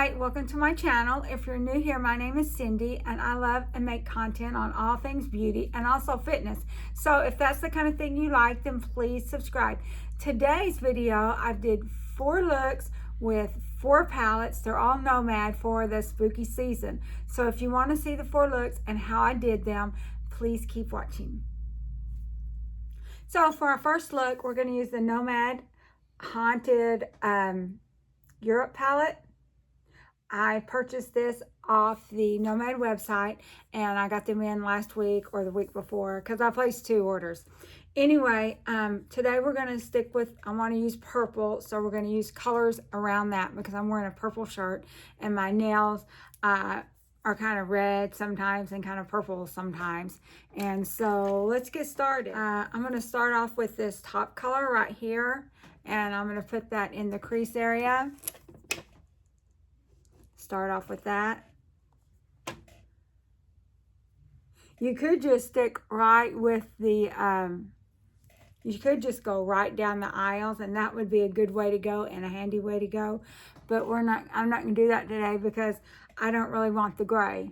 Hi, welcome to my channel. If you're new here, my name is Cindy and I love and make content on all things beauty and also fitness. So if that's the kind of thing you like, then please subscribe. Today's video, I did 4 looks with 4 palettes. They're all Nomad for the spooky season. So if you want to see the 4 looks and how I did them, please keep watching. So for our first look, we're going to use the Nomad Haunted Europe palette. I purchased this off the Nomad website and I got them in last week or the week before because I placed 2 orders. Anyway, today we're going to stick with, I want to use purple, so we're going to use colors around that because I'm wearing a purple shirt and my nails are kind of red sometimes and kind of purple sometimes. And so let's get started. I'm going to start off with this top color right here and I'm going to put that in the crease area. Start off with that. You could just stick right with the, you could just go right down the aisles and that would be a good way to go and a handy way to go. But I'm not going to do that today because I don't really want the gray.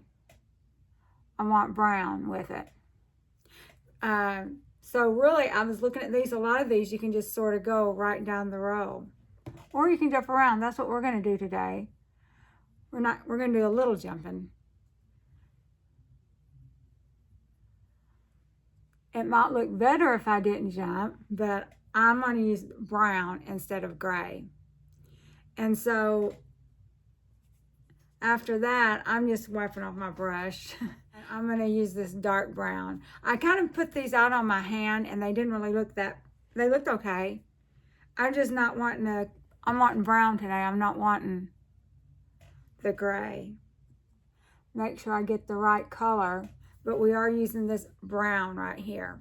I want brown with it. So really, I was looking at these, a lot of these you can just sort of go right down the row. Or you can jump around. That's what we're going to do today. We're going to do a little jumping. It might look better if I didn't jump, but I'm going to use brown instead of gray. And so after that, I'm just wiping off my brush. I'm going to use this dark brown. I kind of put these out on my hand and they didn't really look that, they looked okay. I'm just not wanting I'm wanting brown today. I'm not wanting the gray. Make sure I get the right color, but we are using this brown right here.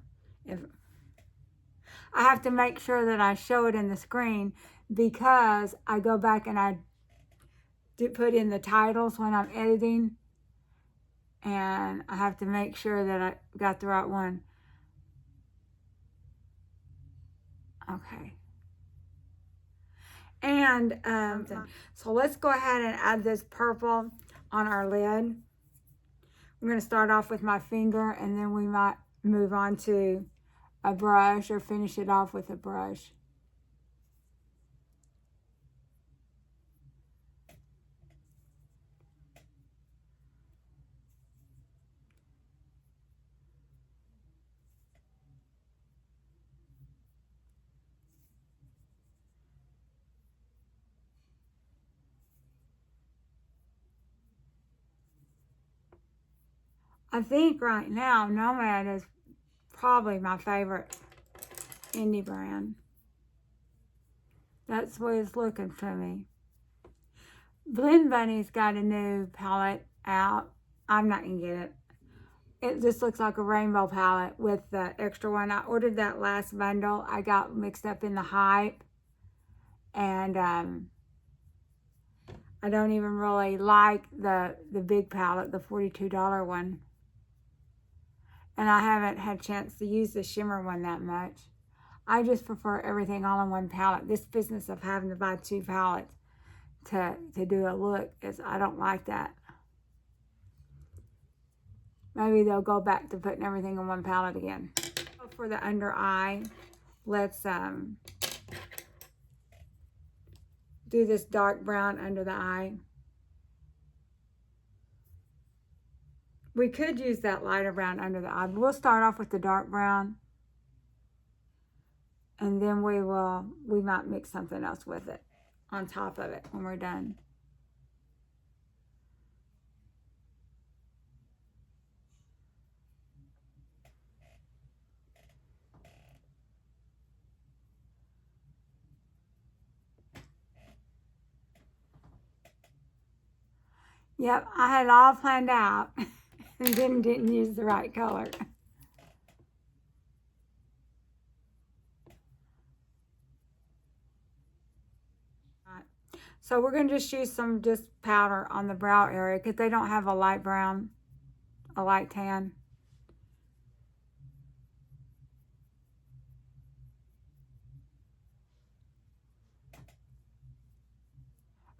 I have to make sure that I show it in the screen because I go back and I do put in the titles when I'm editing and I have to make sure that I got the right one. Okay. And so let's go ahead and add this purple on our lid. I'm going to start off with my finger and then we might move on to a brush or finish it off with a brush. I think right now Nomad is probably my favorite indie brand. That's what it's looking for me. Blend Bunny's got a new palette out. I'm not gonna get it. It just looks like a rainbow palette with the extra one. I ordered that last bundle. I got mixed up in the hype and I don't even really like the big palette, the $42 one. And I haven't had a chance to use the shimmer one that much. I just prefer everything all in one palette. This business of having to buy 2 palettes to do a look, I don't like that. Maybe they'll go back to putting everything in one palette again. For the under eye, let's do this dark brown under the eye. We could use that lighter brown under the eye, but we'll start off with the dark brown. And then we might mix something else with it on top of it when we're done. Yep, I had it all planned out and then didn't use the right color. So we're going to just use some powder on the brow area because they don't have a light brown, a light tan.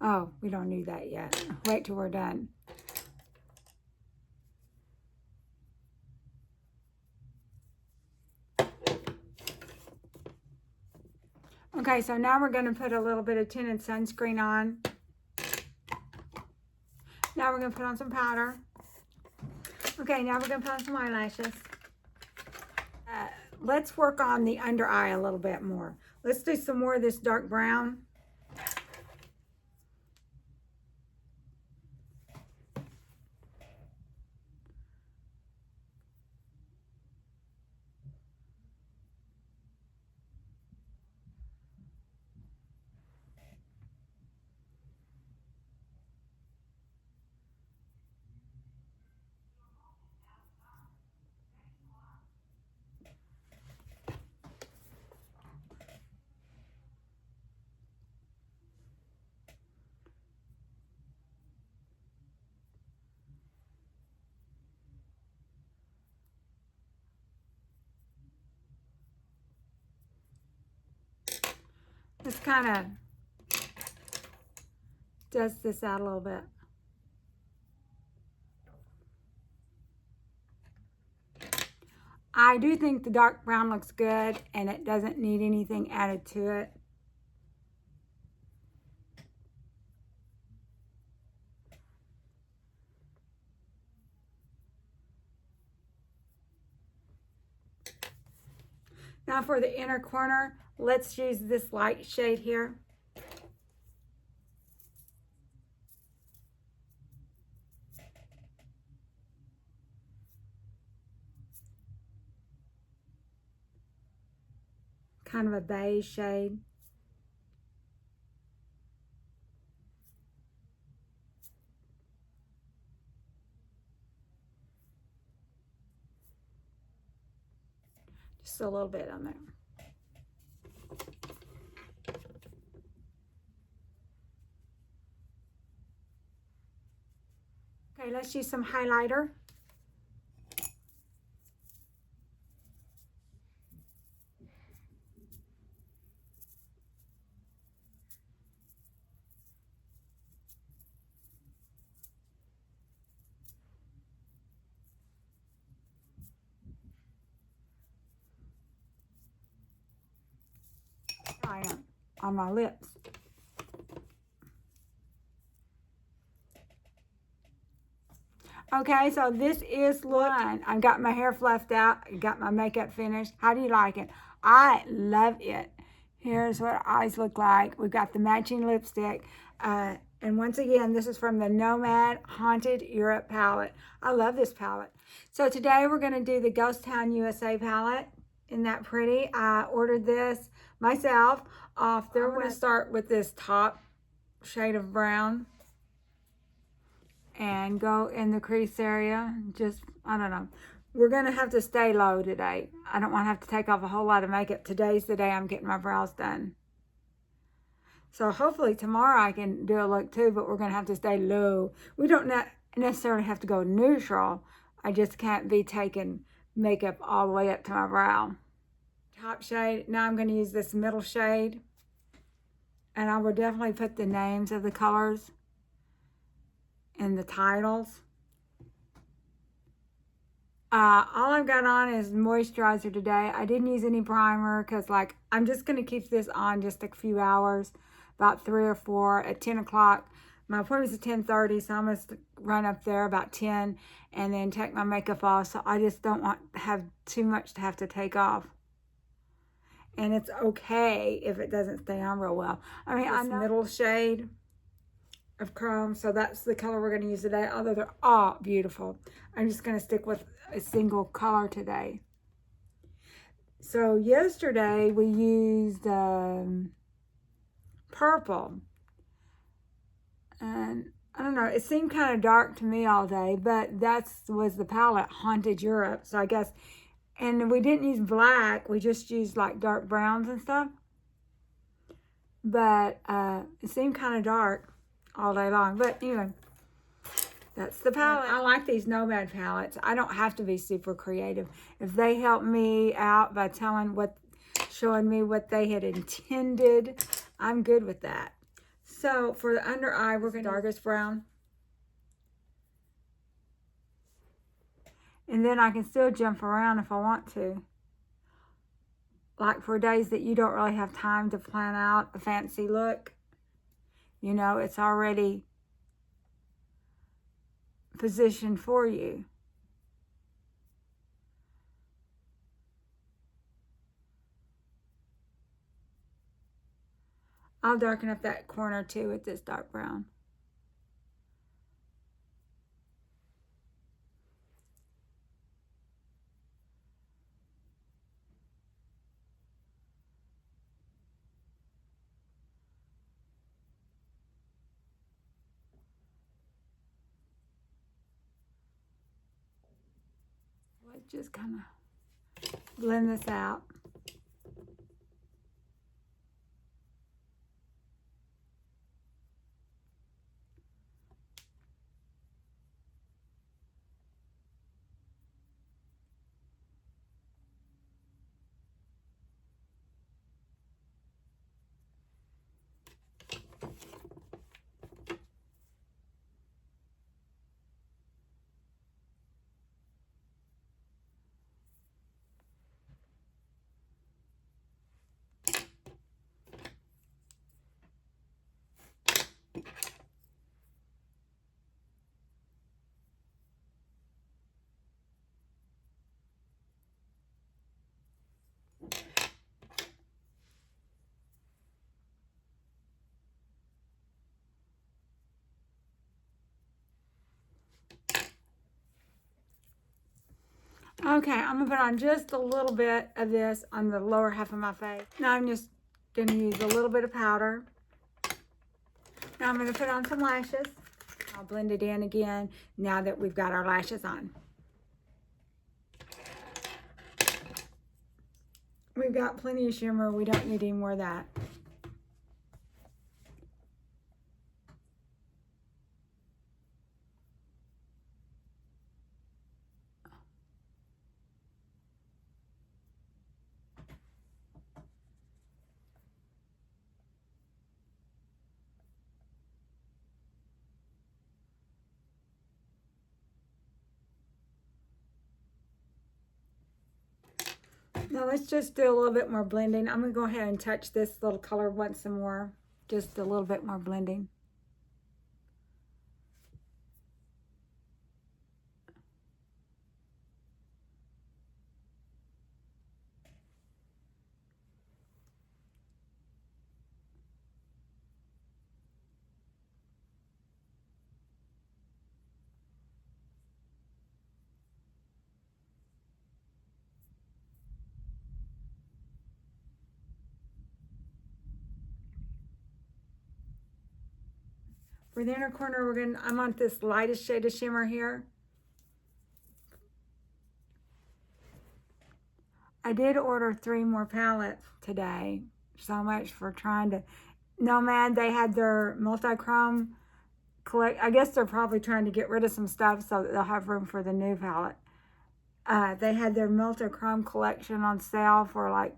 Oh, we don't need that yet. Wait till we're done. Okay, so now we're going to put a little bit of tinted sunscreen on. Now we're going to put on some powder. Okay, now we're going to put on some eyelashes. Let's work on the under eye a little bit more. Let's do some more of this dark brown. Let's kind of dust this out a little bit. I do think the dark brown looks good and it doesn't need anything added to it. Now for the inner corner, let's use this light shade here. Kind of a beige shade. Just a little bit on there. Okay, let's use some highlighter. On my lips. Okay, so this is one. I've got my hair fluffed out, got my makeup finished. How do you like it? I love it. Here's what our eyes look like. We've got the matching lipstick. And once again, this is from the Nomad Haunted Europe palette. I love this palette. So today we're going to do the Ghost Town USA palette. Isn't that pretty? I ordered this myself off there. We're going to start with this top shade of brown and go in the crease area. Just, I don't know. We're going to have to stay low today. I don't want to have to take off a whole lot of makeup. Today's the day I'm getting my brows done. So hopefully tomorrow I can do a look too, but we're going to have to stay low. We don't necessarily have to go neutral. I just can't be taking makeup all the way up to my brow. Top shade. Now I'm going to use this middle shade. And I will definitely put the names of the colors in the titles. All I've got on is moisturizer today. I didn't use any primer because I'm just going to keep this on just a few hours, about 3 or 4 at 10 o'clock. My appointment's at 10:30, so I'm going to run up there about 10 and then take my makeup off. So I just don't want to have too much to have to take off. And it's okay if it doesn't stay on real well. I mean, I know middle shade of chrome, so that's the color we're going to use today, although they're all beautiful. I'm just going to stick with a single color today. So yesterday we used purple, and I don't know, it seemed kind of dark to me all day, but that was the palette Haunted Europe, so I guess. And we didn't use black, we just used like dark browns and stuff, but it seemed kind of dark all day long. But anyway, that's the palette. I like these Nomad palettes. I don't have to be super creative. If they help me out by showing me what they had intended, I'm good with that. So for the under eye, we're going to darkest brown. And then I can still jump around if I want to. Like for days that you don't really have time to plan out a fancy look. You know, it's already positioned for you. I'll darken up that corner too with this dark brown. Let's just kind of blend this out. Okay, I'm gonna put on just a little bit of this on the lower half of my face. Now I'm just gonna use a little bit of powder. Now I'm gonna put on some lashes. I'll blend it in again now that we've got our lashes on. We've got plenty of shimmer. We don't need any more of that. Now let's just do a little bit more blending. I'm gonna go ahead and touch this little color once some more. Just a little bit more blending. For the inner corner, I'm on this lightest shade of shimmer here. I did order 3 more palettes today. So much for trying to. Nomad, they had their multi-chrome collect. I guess they're probably trying to get rid of some stuff so that they'll have room for the new palette. They had their multi-chrome collection on sale for like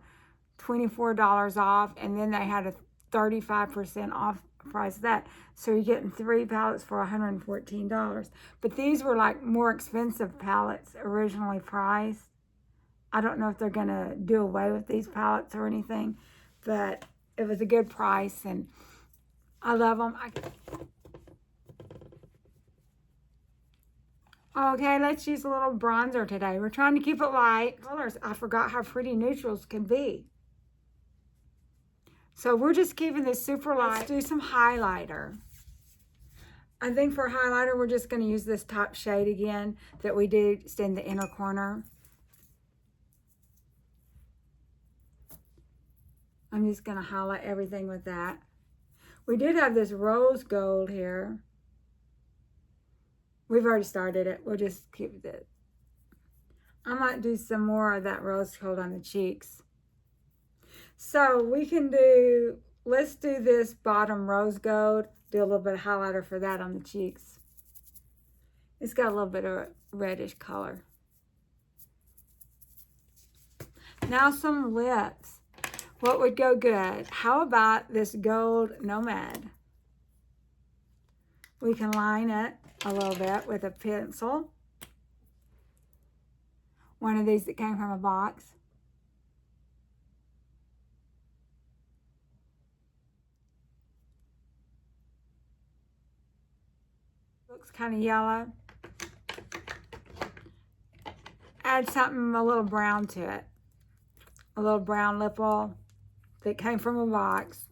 $24 off, and then they had a 35% off price of that. So you're getting 3 palettes for $114. But these were like more expensive palettes originally priced. I don't know if they're gonna do away with these palettes or anything, but it was a good price and I love them. Okay, let's use a little bronzer today. We're trying to keep it light. Colors, I forgot how pretty neutrals can be. So we're just keeping this super light. Let's do some highlighter. I think for highlighter, we're just gonna use this top shade again that we did in the inner corner. I'm just gonna highlight everything with that. We did have this rose gold here. We've already started it. We'll just keep it. I might do some more of that rose gold on the cheeks. So we can do, let's do this bottom rose gold. Do a little bit of highlighter for that on the cheeks. It's got a little bit of a reddish color. Now some lips. What would go good? How about this gold Nomad? We can line it a little bit with a pencil. One of these that came from a box. Looks kind of yellow. Add something a little brown to it. A little brown lip oil that came from a box.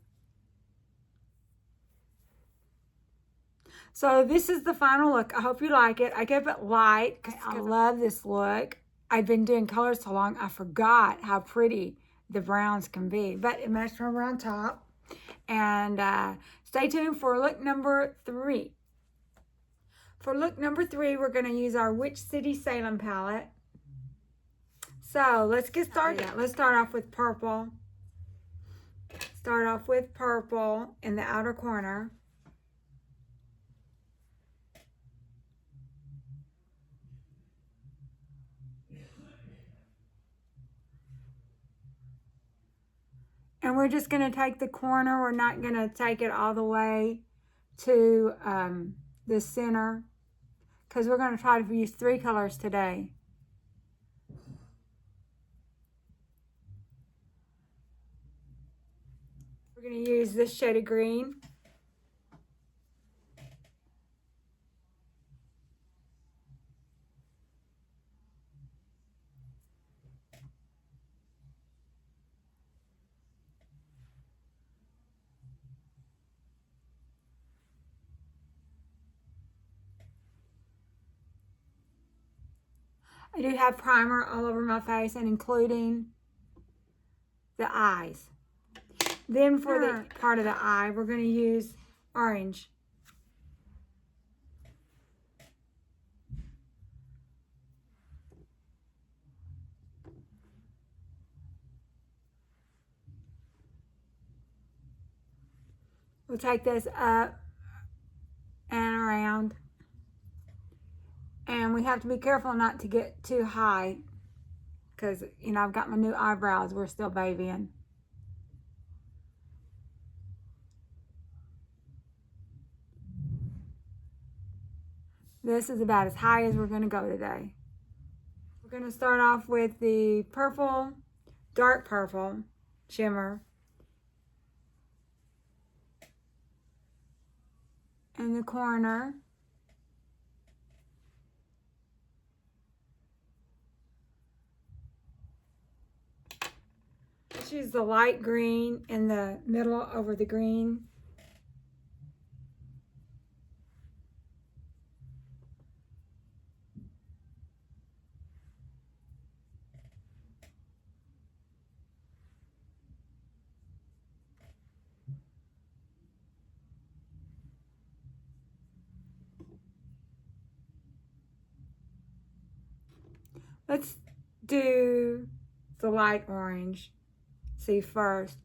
So this is the final look. I hope you like it. I gave it light because I love this look. I've been doing colors so long, I forgot how pretty the browns can be. But it matched my brown top. And stay tuned for look number 3. For look number 3, we're going to use our City Salem palette. So let's get started. Let's start off with purple. Start off with purple in the outer corner. And we're just going to take the corner. We're not going to take it all the way to the center because we're going to try to use 3 colors today. We're going to use this shade of green. I do have primer all over my face and including the eyes. Then for the part of the eye, we're going to use orange. We'll take this up and around. And we have to be careful not to get too high because, you know, I've got my new eyebrows. We're still babying. This is about as high as we're going to go today. We're going to start off with the purple, dark purple shimmer. In the corner. Let's use the light green in the middle over the green. Let's do the light orange. See first,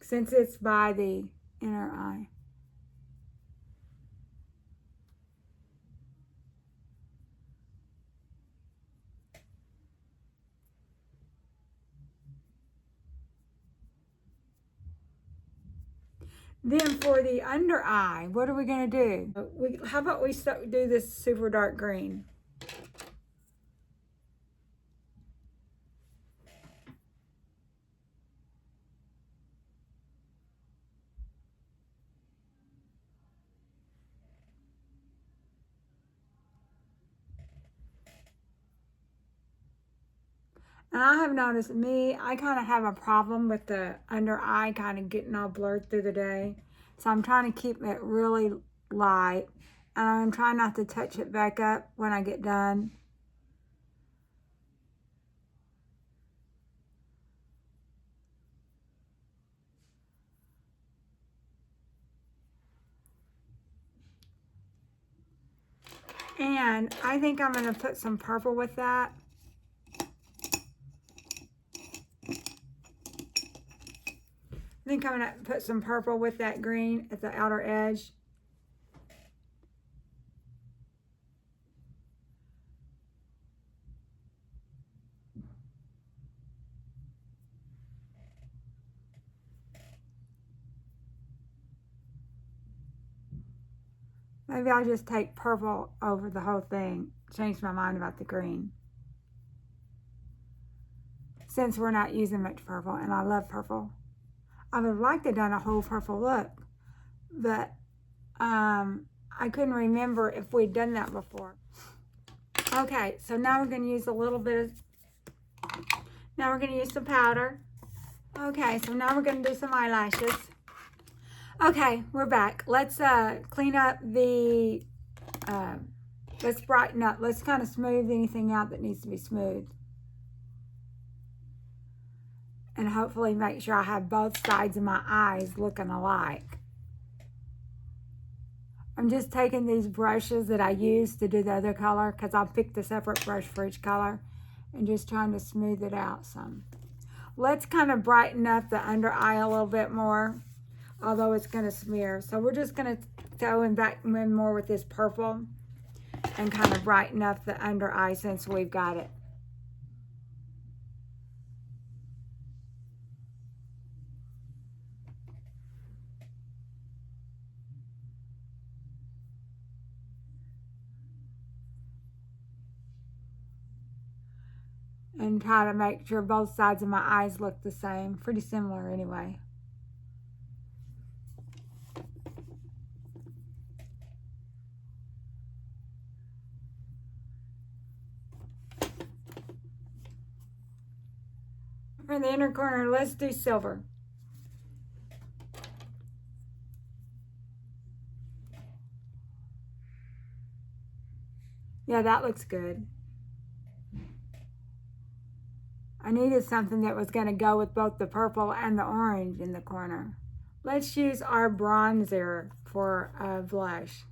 since it's by the inner eye. Then for the under eye, what are we going to do? How about we do this super dark green? And I have noticed I kind of have a problem with the under eye kind of getting all blurred through the day. So I'm trying to keep it really light. And I'm trying not to touch it back up when I get done. And I think I'm going to put some purple with that. I think I'm going to put some purple with that green at the outer edge. Maybe I'll just take purple over the whole thing. Change my mind about the green. Since we're not using much purple, and I love purple. I would have liked to have done a whole purple look, but I couldn't remember if we'd done that before. Okay, so now we're going to use a little bit of, now we're going to use some powder. Okay, so now we're going to do some eyelashes. Okay, we're back. Let's clean up the, let's brighten up. Let's kind of smooth anything out that needs to be smoothed. And hopefully make sure I have both sides of my eyes looking alike. I'm just taking these brushes that I used to do the other color, because I'll pick the separate brush for each color, and just trying to smooth it out some. Let's kind of brighten up the under eye a little bit more, although it's going to smear. So we're just going to go in back in more with this purple and kind of brighten up the under eye since we've got it. And try to make sure both sides of my eyes look the same. Pretty similar anyway. For the inner corner, let's do silver. Yeah, that looks good. I needed something that was going to go with both the purple and the orange in the corner. Let's use our bronzer for a blush.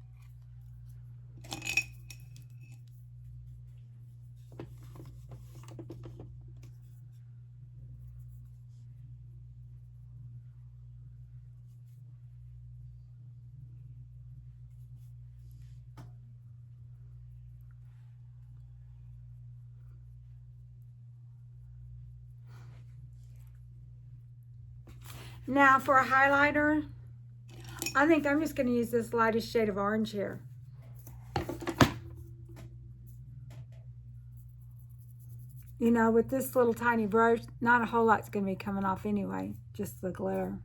Now for a highlighter, I think I'm just going to use this lightest shade of orange here. You know, with this little tiny brush, not a whole lot's going to be coming off anyway, just the glitter.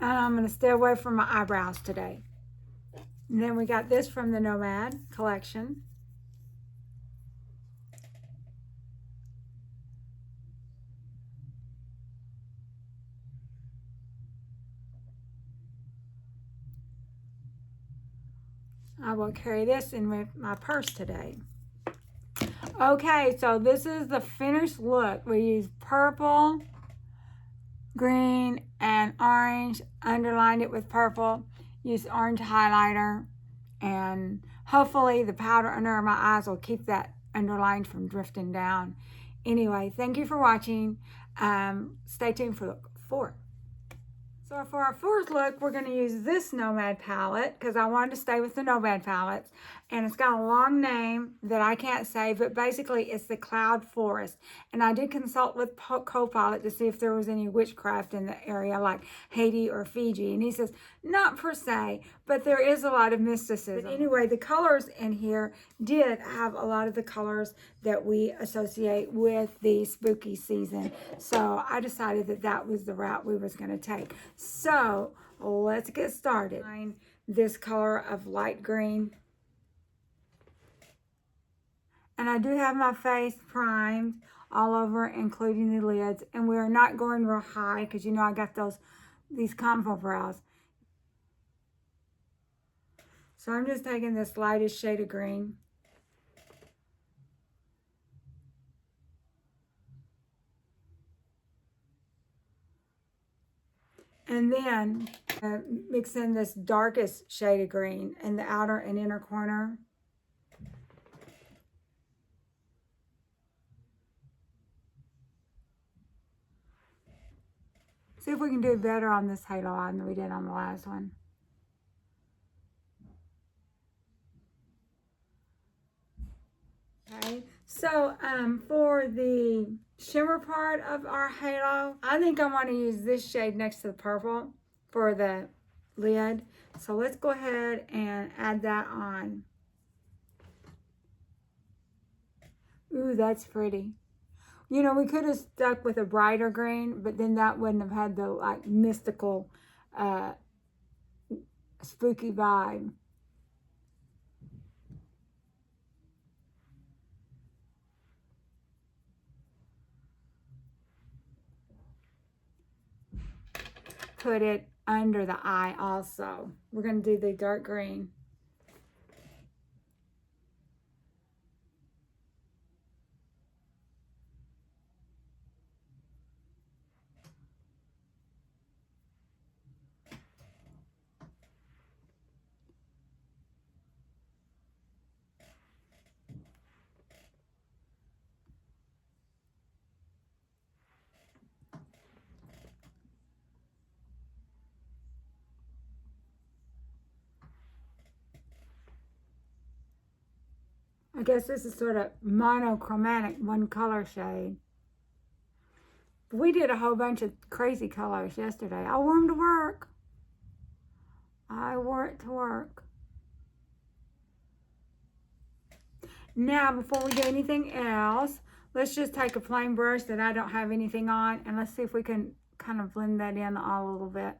And I'm going to stay away from my eyebrows today. And then we got this from the Nomad collection. I will carry this in my purse today. Okay, so this is the finished look. We use purple, green, and orange. Underlined it with purple. Use orange highlighter. And hopefully the powder under my eyes will keep that underline from drifting down. Anyway, thank you for watching. Stay tuned for look 4. So for our fourth look, we're going to use this Nomad palette because I wanted to stay with the Nomad palettes. And it's got a long name that I can't say, but basically it's the Cloud Forest. And I did consult with Copilot to see if there was any witchcraft in the area like Haiti or Fiji. And he says, not per se, but there is a lot of mysticism. But anyway, the colors in here did have a lot of the colors that we associate with the spooky season. So I decided that that was the route we was going to take. So let's get started. This color of light green. And I do have my face primed all over, including the lids. And we're not going real high because you know I got these combo brows. So I'm just taking this lightest shade of green. And then mix in this darkest shade of green in the outer and inner corner. See if we can do better on this halo eye than we did on the last one. Okay, so for the shimmer part of our halo, I think I want to use this shade next to the purple for the lid. So let's go ahead and add that on. Ooh, that's pretty. You know, we could have stuck with a brighter green, but then that wouldn't have had the like mystical, spooky vibe. Put it under the eye also. We're going to do the dark green. I guess this is sort of monochromatic, one color shade. We did a whole bunch of crazy colors yesterday. I wore them to work. I wore it to work. Now, before we do anything else, let's just take a plain brush that I don't have anything on, and let's see if we can kind of blend that in all a little bit.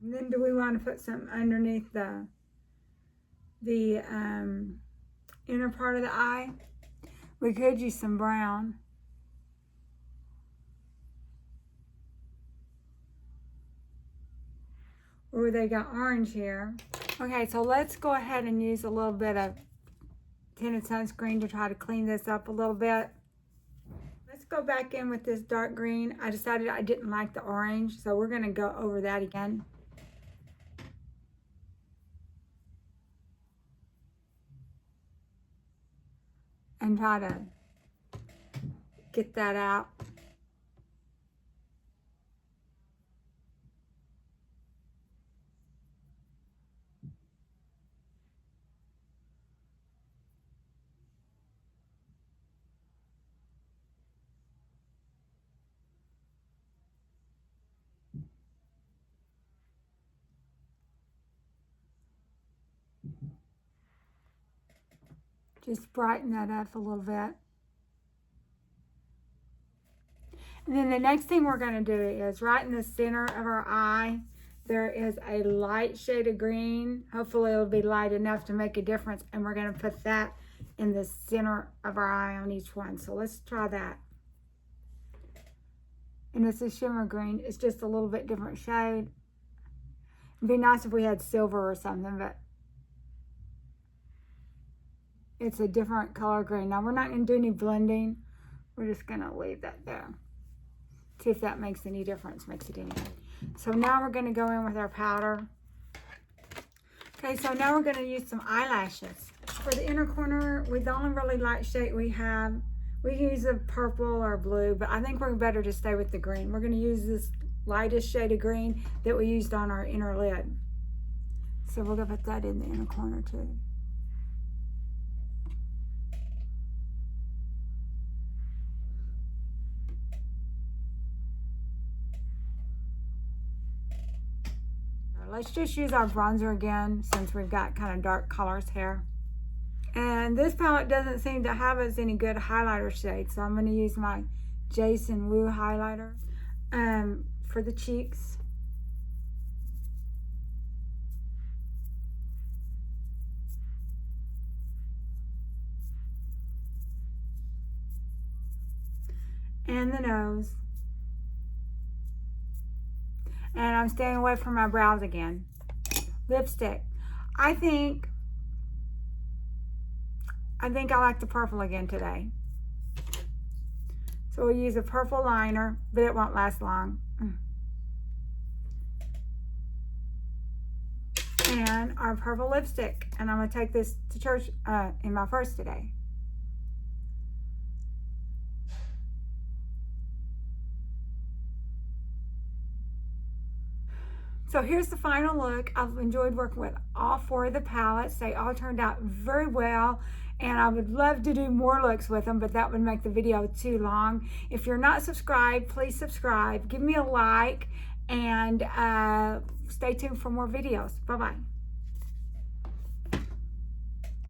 And then do we want to put some underneath the inner part of the eye? We could use some brown. Or they got orange here. Okay, so let's go ahead and use a little bit of tinted sunscreen to try to clean this up a little bit. Let's go back in with this dark green. I decided I didn't like the orange, so we're going to go over that again. And try to get that out. Just brighten that up a little bit. And then the next thing we're going to do is right in the center of our eye, there is a light shade of green. Hopefully it'll be light enough to make a difference. And we're going to put that in the center of our eye on each one. So let's try that. And this is shimmer green. It's just a little bit different shade. It'd be nice if we had silver or something, but it's a different color green. Now we're not going to do any blending. We're just going to leave that there. See if that makes any difference. Makes it any. So now we're going to go in with our powder. Okay, so now we're going to use some eyelashes. For the inner corner, with the only really light shade we have, we can use a purple or blue, but I think we're better to stay with the green. We're going to use this lightest shade of green that we used on our inner lid. So we're going to put that in the inner corner too. Let's just use our bronzer again since we've got kind of dark colors here. And this palette doesn't seem to have us any good highlighter shades, so I'm going to use my Jason Wu highlighter for the cheeks. And the nose. And I'm staying away from my brows again. Lipstick. I think I like the purple again today. So we'll use a purple liner, but it won't last long. And our purple lipstick. And I'm going to take this to church in my purse today. So here's the final look. I've enjoyed working with all four of the palettes. They all turned out very well. and I would love to do more looks with them, but that would make the video too long. If you're not subscribed, please subscribe. Give me a like, and stay tuned for more videos. Bye-bye.